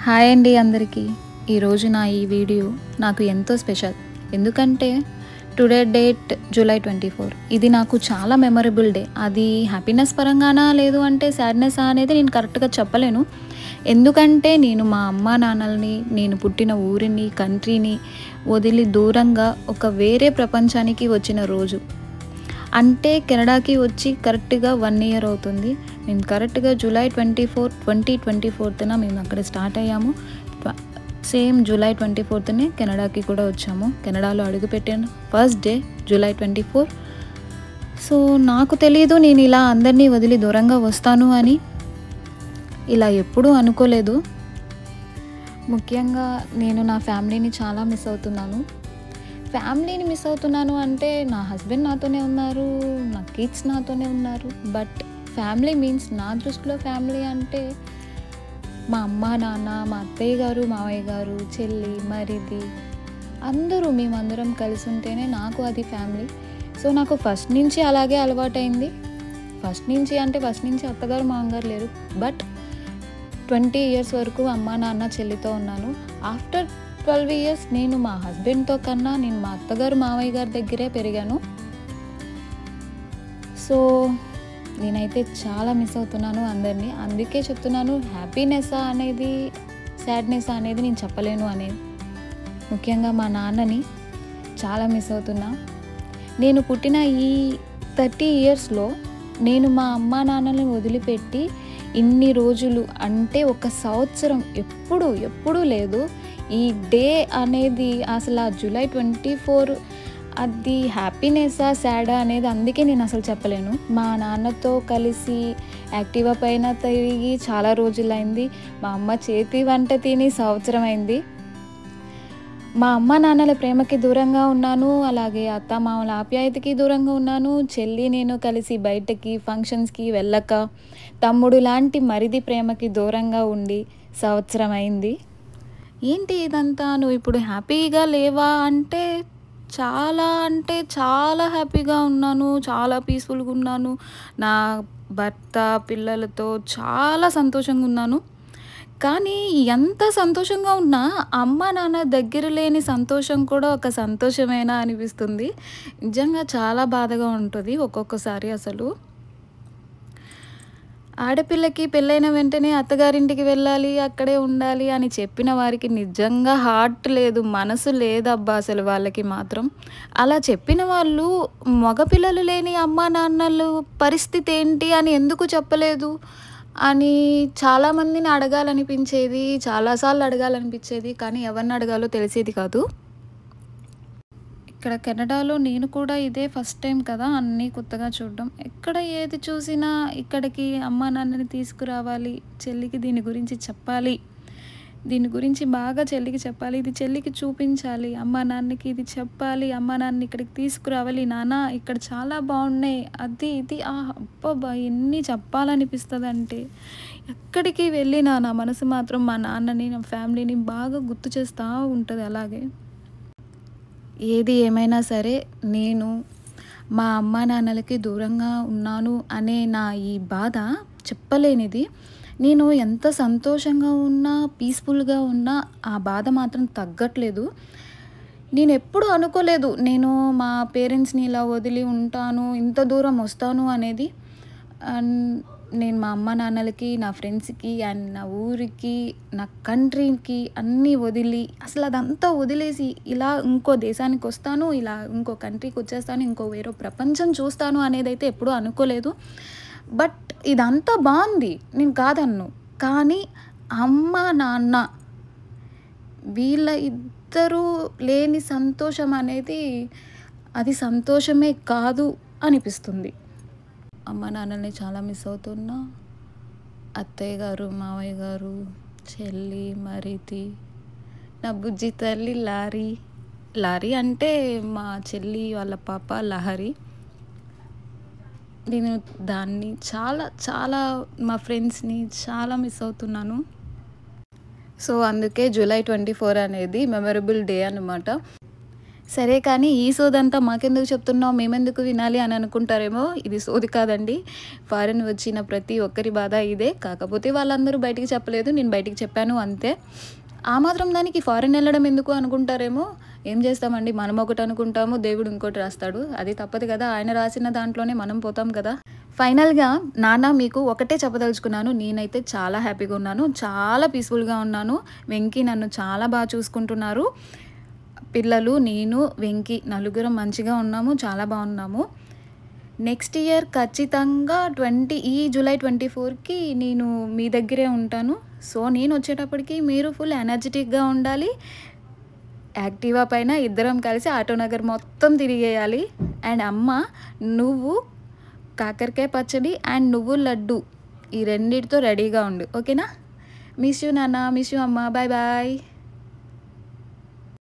Hi అండి అందరికీ. ఈరోజు నా ఈ వీడియో నాకు ఎంతో స్పెషల్. ఎందుకంటే టుడే డేట్ జూలై 24. ఇది నాకు చాలా మెమరబుల్ డే. అది హ్యాపీనెస్ పరంగానా లేదు అంటే సాడ్నెస్ అనేది నేను కరెక్ట్గా చెప్పలేను. ఎందుకంటే నేను మా అమ్మా నాన్నల్ని, నేను పుట్టిన ఊరిని, కంట్రీని వదిలి దూరంగా ఒక వేరే ప్రపంచానికి వచ్చిన రోజు. అంటే కెనడాకి వచ్చి కరెక్ట్గా 1 year అవుతుంది. మేము కరెక్ట్గా జూలై 24, 2024 మేము అక్కడ స్టార్ట్ అయ్యాము. సేమ్ జూలై 24 కెనడాకి కూడా వచ్చాము. కెనడాలో అడుగుపెట్టాను ఫస్ట్ డే జూలై 24. సో నాకు తెలియదు నేను ఇలా అందరినీ వదిలి దూరంగా వస్తాను అని. ఇలా ఎప్పుడూ అనుకోలేదు. ముఖ్యంగా నేను నా ఫ్యామిలీని చాలా మిస్ అవుతున్నాను. ఫ్యామిలీని మిస్ అవుతున్నాను అంటే నా హస్బెండ్ నాతోనే ఉన్నారు, నా కిడ్స్ నాతోనే ఉన్నారు. బట్ ఫ్యామిలీ మీన్స్ నా దృష్టిలో ఫ్యామిలీ అంటే మా అమ్మ నాన్న, మా అత్తయ్య గారు, మావయ్య గారు, చెల్లి, మరిది అందరూ మేమందరం కలిసి ఉంటేనే నాకు అది ఫ్యామిలీ. సో నాకు ఫస్ట్ నుంచి అలాగే అలవాటైంది. ఫస్ట్ నుంచి అత్తగారు మామగారు లేరు. బట్ 20 years వరకు అమ్మ నాన్న చెల్లితో ఉన్నాను. ఆఫ్టర్ 12 years నేను మా హస్బెండ్తో కన్నా నేను మా అత్తగారు మావయ్య గారి దగ్గరే పెరిగాను. సో నేనైతే చాలా మిస్ అవుతున్నాను అందరినీ. అందుకే చెప్తున్నాను హ్యాపీనెస్ అనేది సాడ్నెస్ అనేది నేను చెప్పలేను అనేది. ముఖ్యంగా మా నాన్నని చాలా మిస్ అవుతున్నా. నేను పుట్టిన ఈ 30 yearsలో నేను మా అమ్మా నాన్నని వదిలిపెట్టి ఇన్ని రోజులు అంటే 1 సంవత్సరం ఎప్పుడూ లేదు. ఈ డే అనేది అసలు ఆ జూలై 24 అది హ్యాపీనెస్సా సాడా అనేది అందుకే నేను అసలు చెప్పలేను. మా నాన్నతో కలిసి యాక్టివా పైన తిరిగి చాలా రోజులైంది. మా అమ్మ చేతి వంట తిని సంవత్సరం అయింది. మా అమ్మ నాన్నల ప్రేమకి దూరంగా ఉన్నాను. అలాగే అత్త మామల ఆప్యాయతకి దూరంగా ఉన్నాను. చెల్లి నేను కలిసి బయటకి ఫంక్షన్స్కి వెళ్ళక, తమ్ముడు లాంటి మరిది ప్రేమకి దూరంగా ఉండి సంవత్సరం అయింది. ఏంటి ఇదంతా, నువ్వు ఇప్పుడు హ్యాపీగా లేవా అంటే చాలా హ్యాపీగా ఉన్నాను, చాలా పీస్ఫుల్గా ఉన్నాను. నా భర్త పిల్లలతో చాలా సంతోషంగా ఉన్నాను. కానీ ఎంత సంతోషంగా ఉన్నా అమ్మ నాన్న దగ్గర లేని సంతోషం కూడా ఒక సంతోషమేనా అనిపిస్తుంది. నిజంగా చాలా బాధగా ఉంటుంది ఒక్కొక్కసారి. అసలు ఆడపిల్లకి పెళ్ళైన వెంటనే అత్తగారింటికి వెళ్ళాలి, అక్కడే ఉండాలి అని చెప్పిన వారికి నిజంగా హార్ట్ లేదు, మనసు లేదబ్బా అసలు వాళ్ళకి మాత్రం. అలా చెప్పిన వాళ్ళు మగపిల్లలు లేని అమ్మా నాన్నలు పరిస్థితి ఏంటి అని ఎందుకు చెప్పలేదు అని చాలామందిని అడగాలనిపించేది, చాలాసార్లు అడగాలనిపించేది. కానీ ఎవరిని అడగాలో తెలిసేది కాదు. ఇక్కడ కెనడాలో నేను కూడా ఇదే ఫస్ట్ టైం కదా అన్నీ కొత్తగా చూడడం. ఎక్కడ ఏది చూసినా ఇక్కడికి అమ్మా నాన్నని తీసుకురావాలి, చెల్లికి దీని గురించి చెప్పాలి, దీని గురించి బాగా చెల్లికి చెప్పాలి, ఇది చెల్లికి చూపించాలి, అమ్మా నాన్నకి ఇది చెప్పాలి, అమ్మా నాన్న ఇక్కడికి తీసుకురావాలి, నాన్న ఇక్కడ చాలా బాగున్నాయి, అది ఇది అబ్బబ్బా ఎన్ని చెప్పాలనిపిస్తుంది అంటే. ఎక్కడికి వెళ్ళినా నా మనసు మాత్రం మా నాన్నని, నా ఫ్యామిలీని బాగా గుర్తు చేస్తూ ఉంటుంది. అలాగే ఏది ఏమైనా సరే నేను మా అమ్మా నాన్నలకి దూరంగా ఉన్నాను అనే నా ఈ బాధ చెప్పలేనిది. నేను ఎంత సంతోషంగా ఉన్నా, పీస్ఫుల్గా ఉన్నా ఆ బాధ మాత్రం తగ్గట్లేదు. నేను ఎప్పుడూ అనుకోలేదు నేను మా పేరెంట్స్ని ఇలా వదిలి ఉంటాను, ఇంత దూరం వస్తాను అనేది. నేను మా అమ్మ నాన్నలకి, నా ఫ్రెండ్స్కి అండ్ నా ఊరికి, నా కంట్రీకి అన్నీ వదిలి అసలు అదంతా వదిలేసి ఇలా ఇంకో దేశానికి వస్తాను, ఇలా ఇంకో కంట్రీకి వచ్చేస్తాను, ఇంకో వేరే ప్రపంచం చూస్తాను అనేది అయితే ఎప్పుడూ అనుకోలేదు. బట్ ఇదంతా బాగుంది, నేను కాదన్ను. కానీ అమ్మ నాన్న వీళ్ళ ఇద్దరూ లేని సంతోషం అనేది అది సంతోషమే కాదు అనిపిస్తుంది. అమ్మ నాన్నని చాలా మిస్ అవుతున్నా. అత్తయ్య గారు, మావయ్య గారు, చెల్లి, మరిది, నా బుజ్జి తల్లి లారీ అంటే మా చెల్లి వాళ్ళ పాప లహరి. నేను దాన్ని చాలా మా ఫ్రెండ్స్ని చాలా మిస్ అవుతున్నాను. సో అందుకే జూలై 24 అనేది మెమరబుల్ డే అన్నమాట. సరే కానీ ఈ సోదంతా మాకెందుకు చెప్తున్నావు? మేమెందుకు వినాలి అని అనుకుంటారేమో. ఇది సోది కాదండి. ఫారెన్ వచ్చిన ప్రతి ఒక్కరి బాధ ఇదే. కాకపోతే వాళ్ళందరూ బయటికి చెప్పలేదు. నేను బయటికి చెప్పాను అంతే. ఆ మాత్రం దానికి ఫారెన్ వెళ్ళడం ఎందుకు అనుకుంటారేమో. ఏం చేస్తామండి, మనం ఒకటి అనుకుంటాము, దేవుడు ఇంకోటి రాస్తాడు. అది తప్పదు కదా, ఆయన రాసిన దాంట్లోనే మనం పోతాం కదా. ఫైనల్గా నాన్న మీకు ఒకటే చెప్పదలుచుకున్నాను, నేనైతే చాలా హ్యాపీగా ఉన్నాను, చాలా పీస్ఫుల్గా ఉన్నాను. వెంకీ నన్ను చాలా బాగా చూసుకుంటున్నారు. పిల్లలు, నేను, వెంకీ నలుగురం మంచిగా ఉన్నాము, చాలా బాగున్నాము. నెక్స్ట్ ఇయర్ ఖచ్చితంగా ఈ జూలై 24కి నేను మీ దగ్గరే ఉంటాను. సో నేను వచ్చేటప్పటికి మీరు ఫుల్ ఎనర్జెటిక్గా ఉండాలి. యాక్టివా పైన ఇద్దరం కలిసి ఆటోనగర్ మొత్తం తిరిగేయాలి. అండ్ అమ్మ, నువ్వు కాకరకాయ పచ్చడి అండ్ నువ్వు లడ్డు ఈ రెండిటితో రెడీగా ఉండు, ఓకేనా? మిస్ యూ నాన్న, మిస్ యూ అమ్మ, బాయ్ బాయ్.